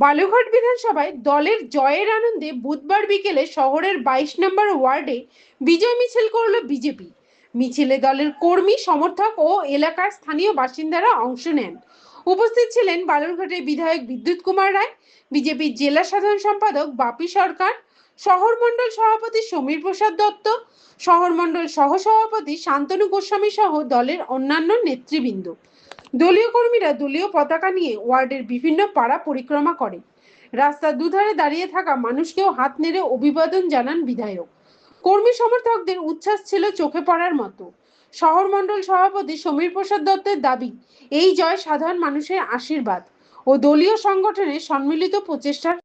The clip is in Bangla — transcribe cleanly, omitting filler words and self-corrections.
বালুরঘাট বিধানসভায় দলের জয়ের আনন্দে বুধবার বিকেলে শহরের 22 নম্বর ওয়ার্ডে বিজয় মিছিল করল বিজেপি। মিছিলে দলের কর্মী, সমর্থক ও এলাকার স্থানীয় বাসিন্দারা অংশ নেন। উপস্থিত ছিলেন বালুরঘাটের বিধায়ক বিদ্যুৎ কুমার রায়, বিজেপির জেলা সাধারণ সম্পাদক বাপি সরকার, শহর মণ্ডল সভাপতি সমীর প্রসাদ দত্ত, শহর মণ্ডল সহসভাপতি শান্তনু গোস্বামী সহ দলের অন্যান্য নেতৃবৃন্দ। দলীয় কর্মীরা দলীয় পতাকা নিয়ে ওয়ার্ডের বিভিন্ন পাড়া পরিক্রমা করে। রাস্তার দুধারে দাঁড়িয়ে থাকা মানুষকেও হাত নেড়ে অভিবাদন জানান বিধায়ক। কর্মী সমর্থকদের উচ্ছ্বাস ছিল চোখে পড়ার মতো। শহর মণ্ডল সভাপতি সমীর প্রসাদ দত্তের দাবি, এই জয় সাধারণ মানুষের আশীর্বাদ ও দলীয় সংগঠনের সম্মিলিত প্রচেষ্টার